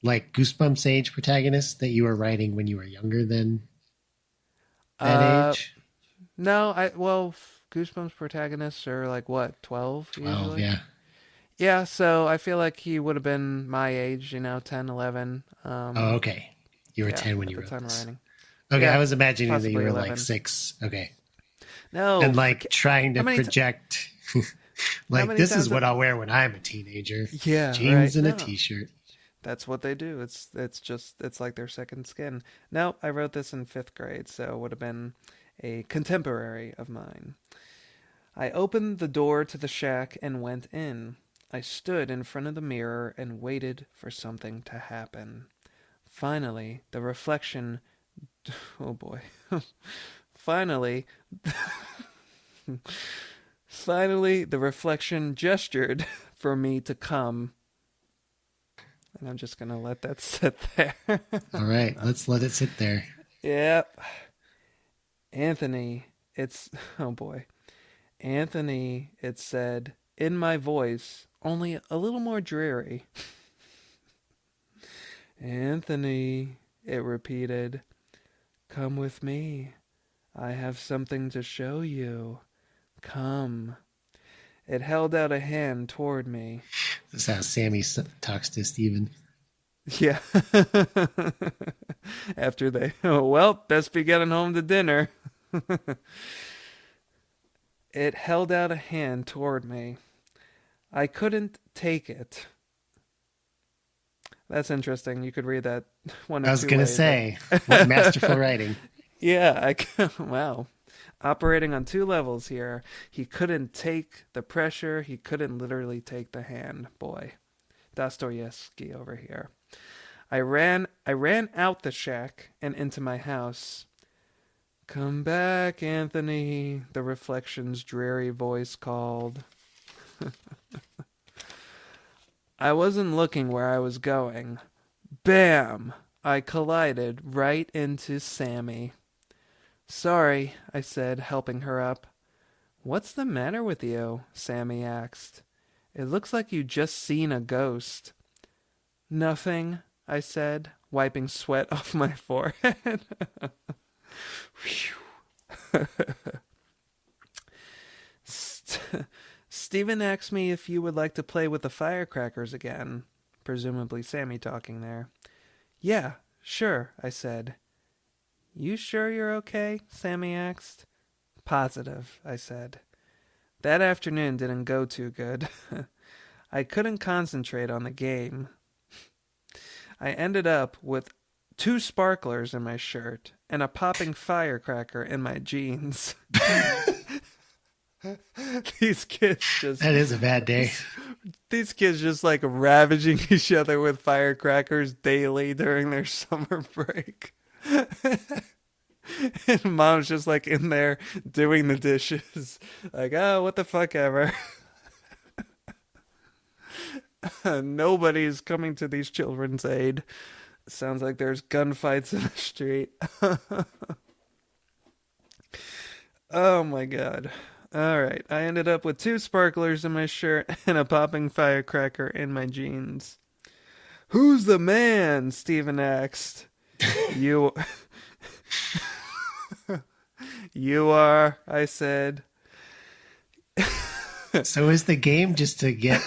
like Goosebumps age protagonist that you were writing when you were younger than that Uh, age? no, well, Goosebumps protagonists are like what, 12 12, usually? yeah. Yeah, so I feel like he would have been my age, 10, 11. Oh, okay. You were Yeah, 10 when at you the wrote time of this. writing. Okay, I Yeah, was imagining that you possibly were like 11. 6. Okay. No, And like forget. trying How to many project how like many this is times what have I'll wear when I'm a teenager. Yeah, Jeans right. and a No. t-shirt. That's what they do. It's just it's like their second skin. No, I wrote this in 5th grade, so it would have been a contemporary of mine. I opened the door to the shack and went in. I stood in front of the mirror and waited for something to happen. Finally, the reflection. Oh boy. Finally, finally, the reflection gestured for me to come. And I'm just going to let that sit there. All right, let's let it sit there. Yep. Anthony, it's. Oh boy. Anthony, it said, in my voice, only a little more dreary. Anthony, it repeated, come with me. I have something to show you. Come. It held out a hand toward me. This is how Sammy talks to Steven. Yeah. After they, oh, well, best be getting home to dinner. It held out a hand toward me. I couldn't take it. That's interesting. You could read that one I of was two going to ways. say, what masterful writing. Yeah, wow. Operating on two levels here. He couldn't take the pressure. He couldn't literally take the hand. Boy, Dostoevsky over here. I ran out the shack and into my house. Come back, Anthony, the reflection's dreary voice called. I wasn't looking where I was going. Bam! I collided right into Sammy. Sorry, I said, helping her up. What's the matter with you? Sammy asked. It looks like you just seen a ghost. Nothing, I said, wiping sweat off my forehead. Stephen asked me if you would like to play with the firecrackers again. Presumably Sammy talking there. Yeah, sure, I said. You sure you're okay? Sammy asked. Positive, I said. That afternoon didn't go too good. I couldn't concentrate on the game. I ended up with two sparklers in my shirt and a popping firecracker in my jeans. These kids just That is a bad day. these kids just like ravaging each other with firecrackers daily during their summer break. And mom's just like in there doing the dishes. Like, oh, what the fuck ever. Nobody's coming to these children's aid. Sounds like there's gunfights in the street. Oh my god. Alright, I ended up with 2 sparklers in my shirt and a popping firecracker in my jeans. Who's the man? Steven asked. You. You are, I said. So is the game just to get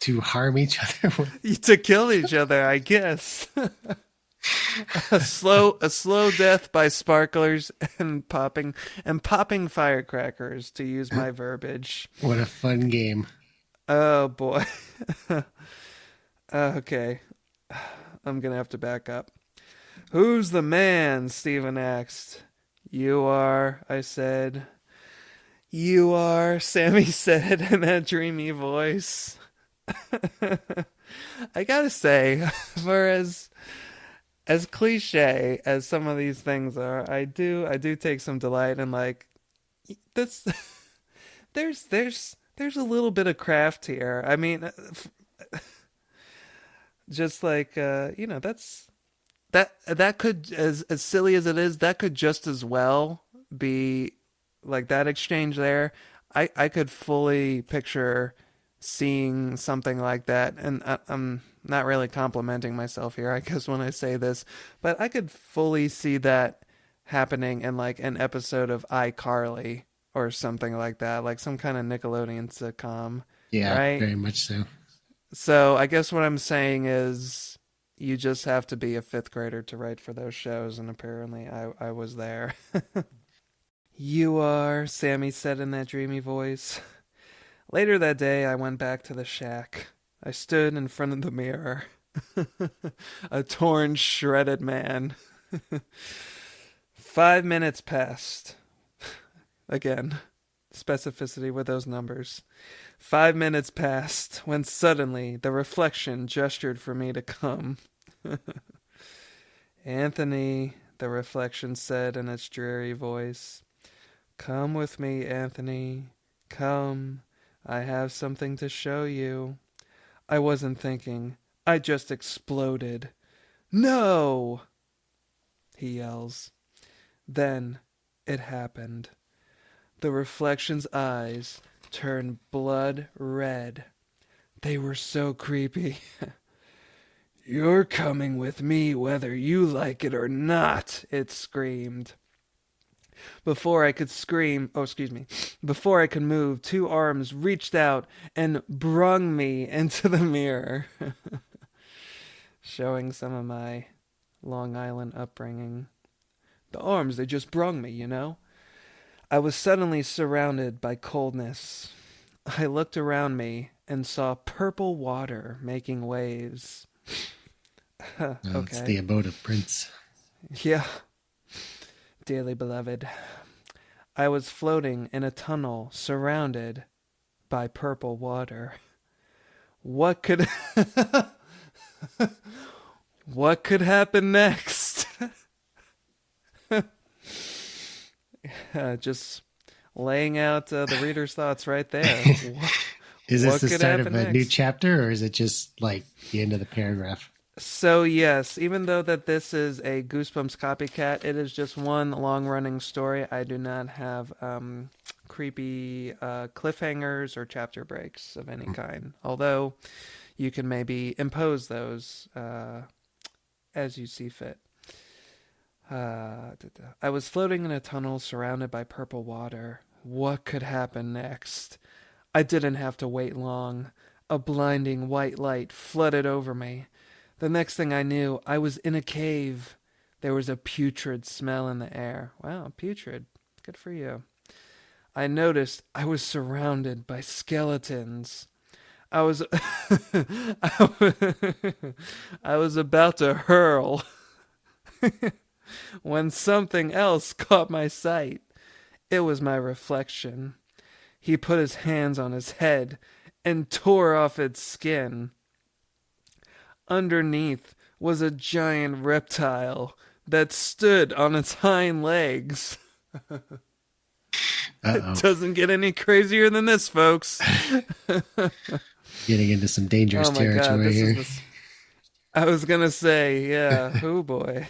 to harm each other? To kill each other, I guess. a slow death by sparklers and popping firecrackers, to use my verbiage. What a fun game. Oh boy. Okay. I'm gonna have to back up. Who's the man? Steven asked. You are, I said. You are, Sammy said in that dreamy voice. I gotta say, for as cliche as some of these things are, I do take some delight in like this. There's a little bit of craft here. I mean, just like that could, as silly as it is, that could just as well be like that exchange there. I could fully picture seeing something like that, and I'm not really complimenting myself here, I guess, when I say this, but I could fully see that happening in like an episode of iCarly or something like that, like some kind of Nickelodeon sitcom. Yeah, right? very much so. So I guess what I'm saying is you just have to be a 5th grader to write for those shows, and apparently I was there. You are, Sammy said in that dreamy voice. Later that day, I went back to the shack. I stood in front of the mirror. A torn, shredded man. 5 minutes passed. Again, specificity with those numbers. 5 minutes passed when suddenly the reflection gestured for me to come. Anthony, the reflection said in its dreary voice. Come with me, Anthony. Come. I have something to show you. I wasn't thinking. I just exploded. No! He yells. Then it happened. The reflection's eyes turned blood red. They were so creepy. You're coming with me whether you like it or not, it screamed. Before I could before I could move, 2 arms reached out and brung me into the mirror. Showing some of my Long Island upbringing. The arms, they just brung me, you know? I was suddenly surrounded by coldness. I looked around me and saw purple water making waves. Oh, Okay. it's the abode of Prince. Yeah. Dearly beloved. I was floating in a tunnel surrounded by purple water. What could what could happen next? Just laying out the reader's thoughts right there. Is this the could start of happen a next? new chapter, or is it just like the end of the paragraph? So yes, even though that this is a Goosebumps copycat, it is just one long-running story. I do not have creepy cliffhangers or chapter breaks of any kind. Although you can maybe impose those as you see fit. I was floating in a tunnel surrounded by purple water. What could happen next? I didn't have to wait long. A blinding white light flooded over me. The next thing I knew, I was in a cave. There was a putrid smell in the air. Wow, putrid. Good for you. I noticed I was surrounded by skeletons. I was I was about to hurl. when something else caught my sight. It was my reflection. He put his hands on his head and tore off its skin. Underneath was a giant reptile that stood on its hind legs. It doesn't get any crazier than this, folks. Getting into some dangerous territory here. I was going to say, yeah, oh boy.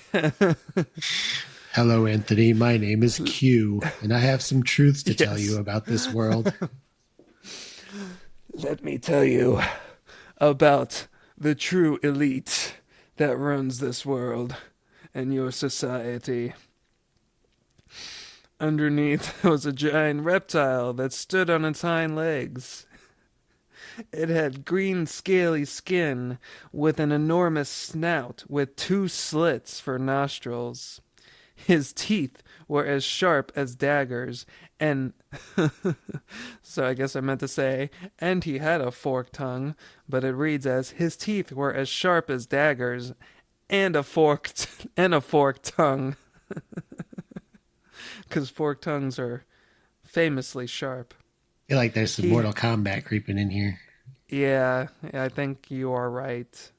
Hello, Anthony. My name is Q, and I have some truths to tell you about this world. Let me tell you about the true elite that runs this world and your society. Underneath was a giant reptile that stood on its hind legs. It had green scaly skin with an enormous snout with 2 slits for nostrils. His teeth were as sharp as daggers, and so I guess I meant to say, and he had a forked tongue, but it reads as his teeth were as sharp as daggers, and a forked tongue, because forked tongues are famously sharp. I feel like there's some Mortal Kombat creeping in here. Yeah, I think you are right.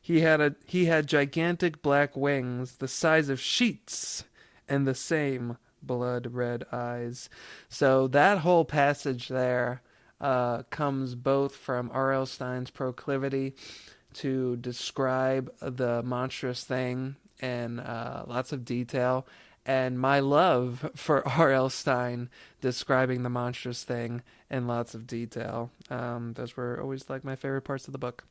He had gigantic black wings, the size of sheets, and the same blood-red eyes. So that whole passage there comes both from R.L. Stine's proclivity to describe the monstrous thing in lots of detail, and my love for R.L. Stine describing the monstrous thing in lots of detail. Those were always like my favorite parts of the book.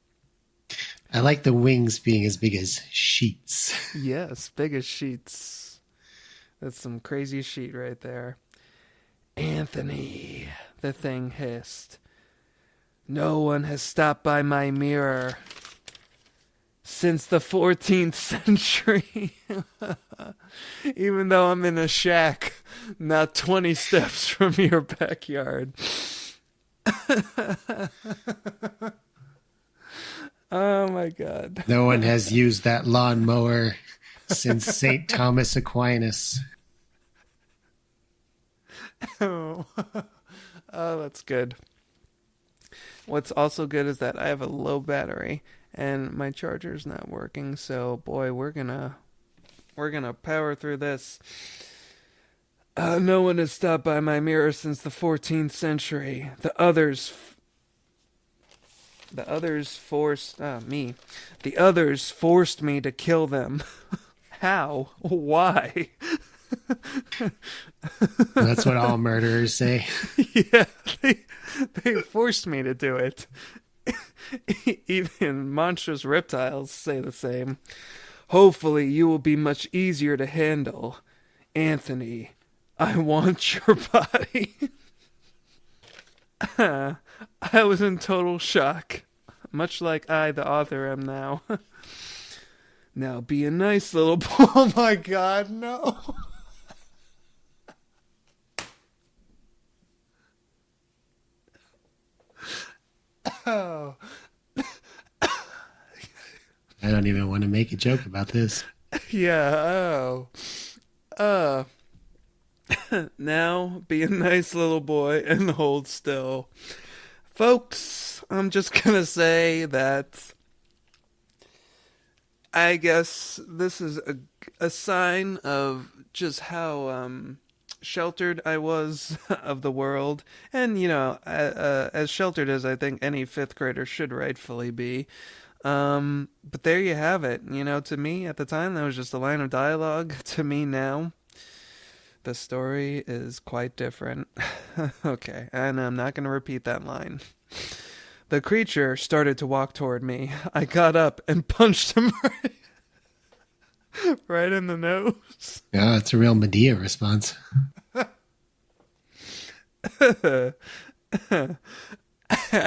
I like the wings being as big as sheets. Yes, big as sheets. That's some crazy sheet right there. Anthony, the thing hissed. No one has stopped by my mirror since the 14th century. Even though I'm in a shack not 20 steps from your backyard. Oh my God. No one has used that lawnmower since St. Thomas Aquinas. Oh, that's good. What's also good is that I have a low battery and my charger's not working, so boy, we're gonna power through this. No one has stopped by my mirror since the 14th century. The others forced me. The others forced me to kill them. How? Why? That's what all murderers say. Yeah, they forced me to do it. Even monstrous reptiles say the same. Hopefully you will be much easier to handle. Anthony, I want your body. I was in total shock, much like I, the author, am now. Now be a nice little boy. Oh my God, no. Oh. I don't even want to make a joke about this. Yeah, now be a nice little boy and hold still. Folks, I'm just gonna say that I guess this is a sign of just how sheltered I was of the world. And, you know, as sheltered as I think any 5th grader should rightfully be. But there you have it. You know, to me at the time, that was just a line of dialogue. To me now, the story is quite different. Okay, and I'm not going to repeat that line. The creature started to walk toward me. I got up and punched him right in the nose. Yeah, it's a real Medea response. I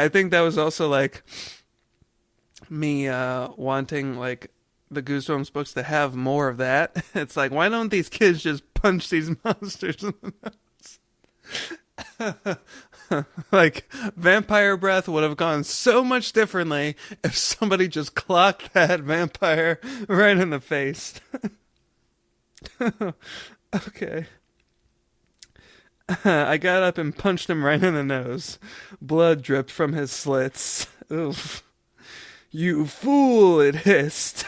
think that was also like me wanting like the Goosebumps books to have more of that. It's like, why don't these kids just punch these monsters in the nose? Like, vampire breath would have gone so much differently if somebody just clocked that vampire right in the face. Okay. I got up and punched him right in the nose. Blood dripped from his slits. Oof. You fool, it hissed.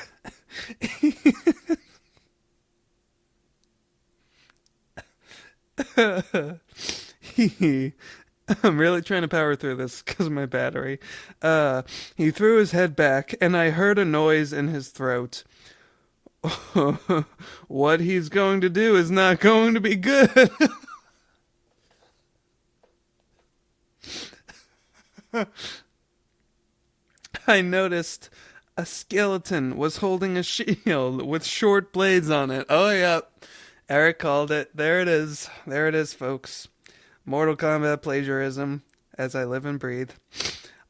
I'm really trying to power through this because of my battery. He threw his head back, and I heard a noise in his throat. What he's going to do is not going to be good. I noticed a skeleton was holding a shield with short blades on it. Oh, yeah. Eric called it. There it is. There it is, folks. Mortal Kombat plagiarism, as I live and breathe.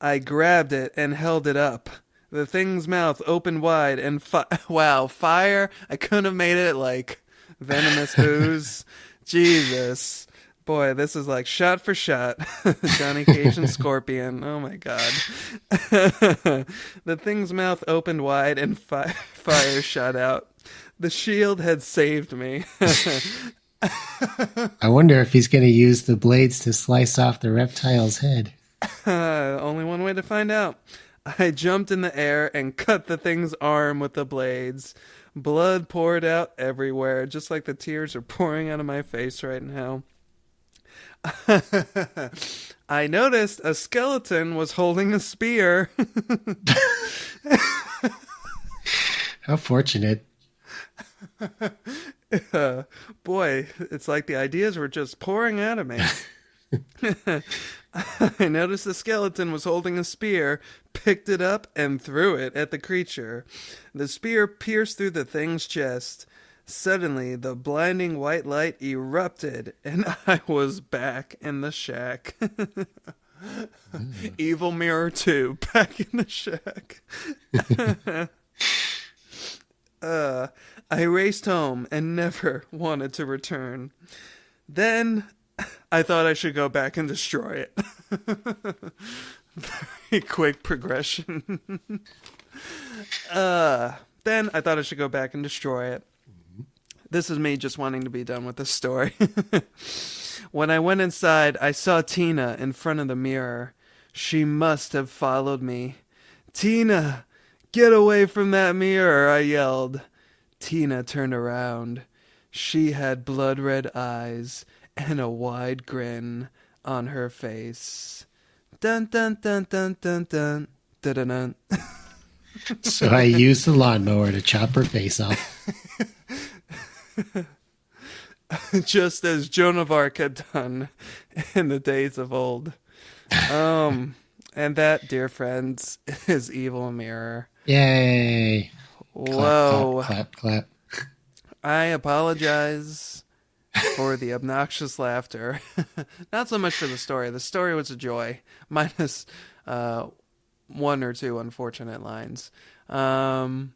I grabbed it and held it up. The thing's mouth opened wide and wow, fire. I couldn't have made it like venomous ooze. Jesus. Boy, this is like shot for shot. Johnny Cage and Scorpion. Oh my god. The thing's mouth opened wide and fire shot out. The shield had saved me. I wonder if he's going to use the blades to slice off the reptile's head. Only one way to find out. I jumped in the air and cut the thing's arm with the blades. Blood poured out everywhere, just like the tears are pouring out of my face right now. I noticed a skeleton was holding a spear. How fortunate. Boy, it's like the ideas were just pouring out of me. I noticed the skeleton was holding a spear, picked it up, and threw it at the creature. The spear pierced through the thing's chest. Suddenly, the blinding white light erupted, and I was back in the shack. Evil Mirror 2, back in the shack. I raced home and never wanted to return. Then I thought I should go back and destroy it. Very quick progression. Then I thought I should go back and destroy it. This is me just wanting to be done with this story. When I went inside, I saw Tina in front of the mirror. She must have followed me. Tina, get away from that mirror, I yelled. Tina turned around. She had blood-red eyes and a wide grin on her face. Dun dun dun dun dun dun dun dun dun. So I used the lawnmower to chop her face off. Just as Joan of Arc had done in the days of old. And that, dear friends, is Evil Mirror. Yay. Whoa. Clap, clap, clap, clap. I apologize for the obnoxious laughter. Not so much for the story. The story was a joy, minus one or two unfortunate lines. Wow.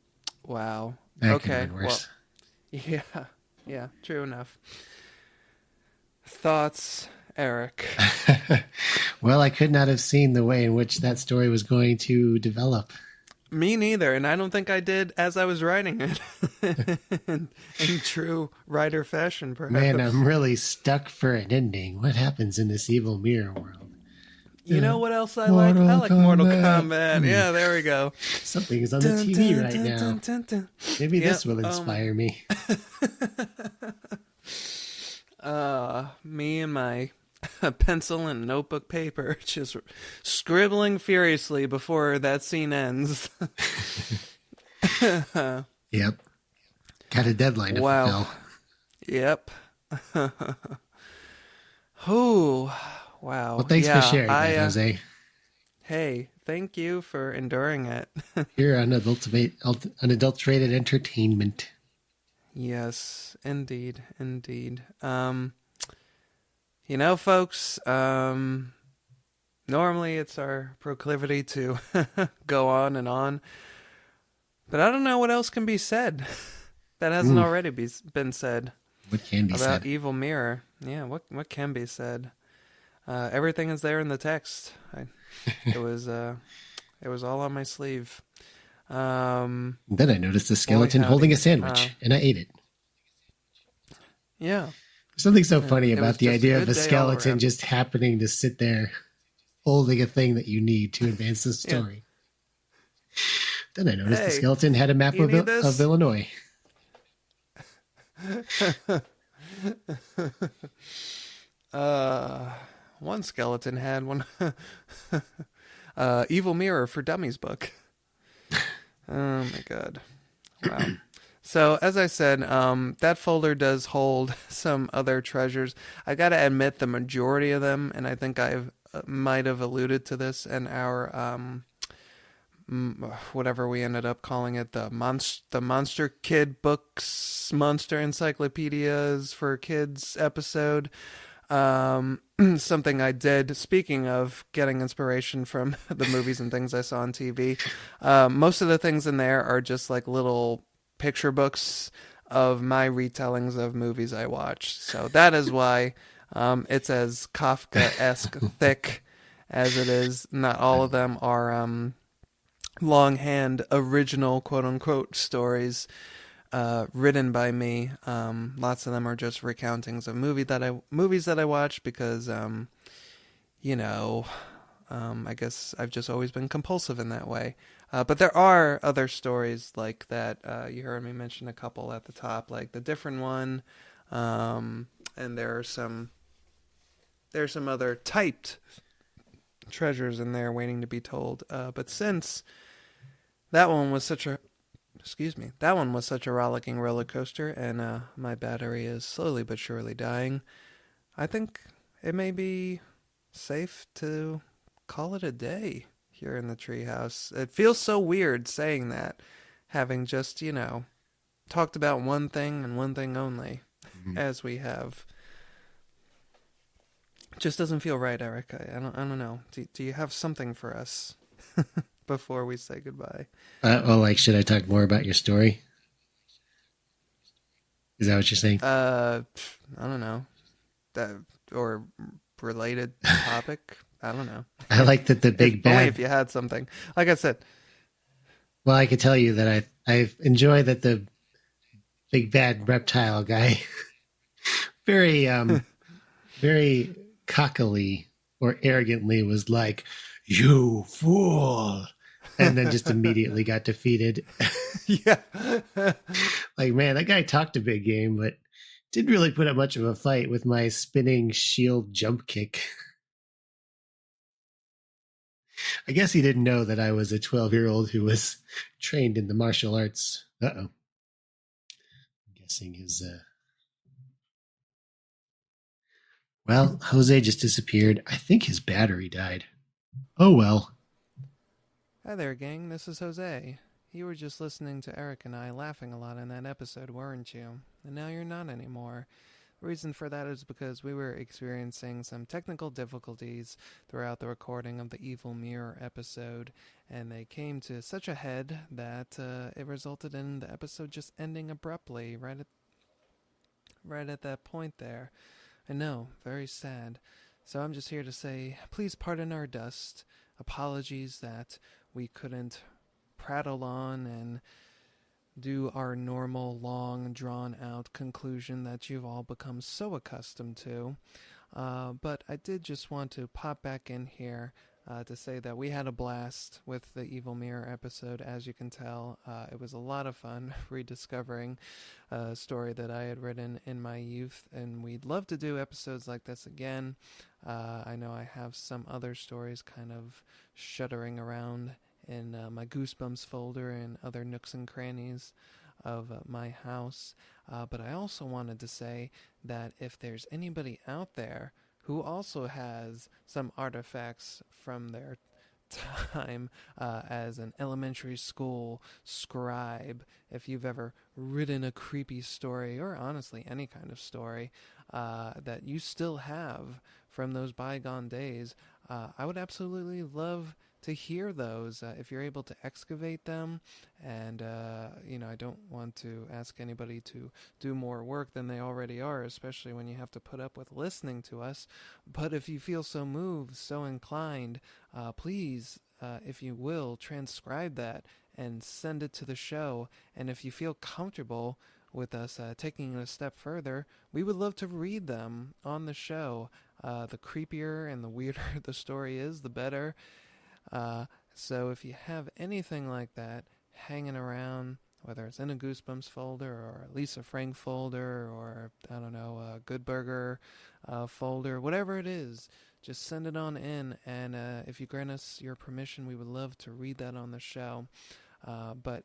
That could Okay. have been worse. Well, yeah, true enough. Thoughts, Eric? Well, I could not have seen the way in which that story was going to develop. Me neither, and I don't think I did as I was writing it. in true writer fashion, perhaps. Man, I'm really stuck for an ending. What happens in this Evil Mirror world? You know what else I like? I like Mortal Kombat. Yeah, there we go. Something is on the TV right now. Maybe this will inspire me. Me and my pencil and notebook paper just scribbling furiously before that scene ends. Yep. Got a deadline to fulfill. Yep. Oh, wow. Well, thanks for sharing that, Jose. Hey, thank you for enduring it. You're unadulterated entertainment. Yes, indeed. You know, folks, normally it's our proclivity to go on and on, but I don't know what else can be said that hasn't already been said. What can be said? About Evil Mirror. Yeah, what can be said? Everything is there in the text. It was all on my sleeve. Then I noticed a skeleton holding a sandwich, and I ate it. Yeah. There's something so And funny it was about the just a idea of good a day all skeleton around. just happening to sit there holding a thing that you need to advance the Yeah. story. Then I noticed the Hey, skeleton had a map you need of this? Illinois. uh, one skeleton had one Evil Mirror for Dummies book. Oh my god. Wow. So as I said, that folder does hold some other treasures. I gotta admit, the majority of them, and I think I've might have alluded to this in our whatever we ended up calling it, the Monster Kid books, Monster Encyclopedias for Kids episode. Something I did, speaking of getting inspiration from the movies and things I saw on TV. Most of the things in there are just like little picture books of my retellings of movies I watched. So that is why it's as Kafka esque thick as it is. Not all of them are longhand original quote unquote stories written by me. Lots of them are just recountings of movies that I watched because you know I guess I've just always been compulsive in that way. But there are other stories like that. You heard me mention a couple at the top, like the different one, and there's some other typed treasures in there waiting to be told. But since that one was such a that one was such a rollicking roller coaster, and my battery is slowly but surely dying. I think it may be safe to call it a day here in the treehouse. It feels so weird saying that, having just, talked about one thing and one thing only, Mhm. as we have. It just doesn't feel right, Eric. I don't know. Do you have something for us before we say goodbye? Like, should I talk more about your story? Is that what you're saying? I don't know. That or related topic. I don't know. I like that the If big only bad. if you had something. Like I said, Well, I could tell you that I enjoy that the big bad reptile guy very very cockily or arrogantly was like, "You fool," and then just immediately got defeated. yeah. Like, man, that guy talked a big game, but didn't really put up much of a fight with my spinning shield jump kick. I guess he didn't know that I was a 12-year-old who was trained in the martial arts. Uh oh. I'm guessing his. Well, Jose just disappeared. I think his battery died. Oh well. Hi there, gang. This is Jose. You were just listening to Eric and I laughing a lot in that episode, weren't you? And now you're not anymore. The reason for that is because we were experiencing some technical difficulties throughout the recording of the Evil Mirror episode, and they came to such a head that it resulted in the episode just ending abruptly right at that point there. I know, very sad. So I'm just here to say, please pardon our dust. Apologies that we couldn't prattle on and do our normal, long, drawn out conclusion that you've all become so accustomed to. But I did just want to pop back in here to say that we had a blast with the Evil Mirror episode. As you can tell, it was a lot of fun rediscovering a story that I had written in my youth, and we'd love to do episodes like this again. I know I have some other stories kind of shuddering around in my Goosebumps folder and other nooks and crannies of my house. But I also wanted to say that if there's anybody out there who also has some artifacts from their time as an elementary school scribe, if you've ever written a creepy story, or honestly any kind of story that you still have from those bygone days, I would absolutely love to hear those if you're able to excavate them. And I don't want to ask anybody to do more work than they already are, especially when you have to put up with listening to us. But if you feel so moved, so inclined, please, if you will, transcribe that and send it to the show. And if you feel comfortable with us taking it a step further, we would love to read them on the show. The creepier and the weirder the story is, the better. So if you have anything like that hanging around, whether it's in a Goosebumps folder or a Lisa Frank folder or, I don't know, a Good Burger folder, whatever it is, just send it on in. And if you grant us your permission, we would love to read that on the show. But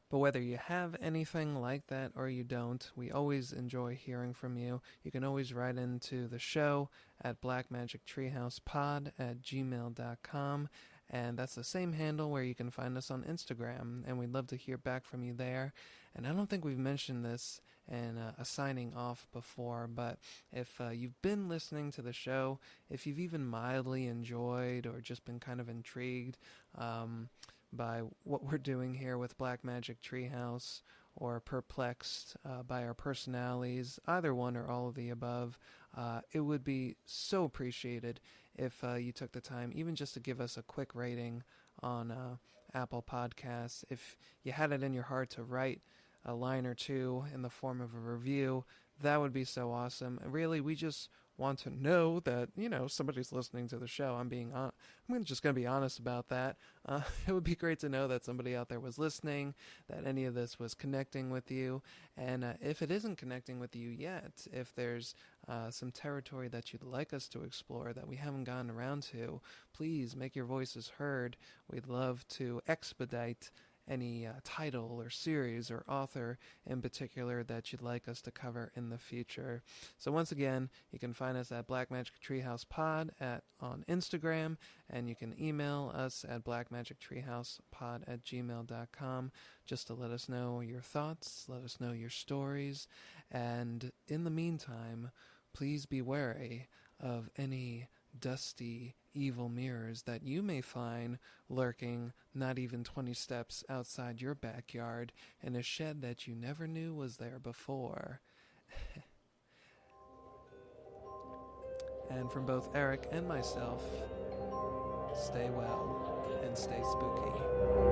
whether you have anything like that or you don't, we always enjoy hearing from you. You can always write into the show at blackmagictreehousepod@gmail.com, and that's the same handle where you can find us on Instagram, and we'd love to hear back from you there. And I don't think we've mentioned this in a signing off before, but if you've been listening to the show, if you've even mildly enjoyed or just been kind of intrigued by what we're doing here with Black Magic Treehouse, or perplexed by our personalities, either one or all of the above, it would be so appreciated if you took the time even just to give us a quick rating on Apple Podcasts. If you had it in your heart to write a line or two in the form of a review, that would be so awesome. Really, we just want to know that, somebody's listening to the show. I'm just going to be honest about that. It would be great to know that somebody out there was listening, that any of this was connecting with you. And if it isn't connecting with you yet, if there's some territory that you'd like us to explore that we haven't gotten around to, please make your voices heard. We'd love to expedite any title or series or author in particular that you'd like us to cover in the future. So once again, you can find us at Black Magic Treehouse Pod on Instagram, and you can email us at blackmagictreehousepod@gmail.com just to let us know your thoughts, let us know your stories, and in the meantime, please be wary of any dusty, evil mirrors that you may find lurking not even 20 steps outside your backyard in a shed that you never knew was there before. And from both Eric and myself, stay well and stay spooky.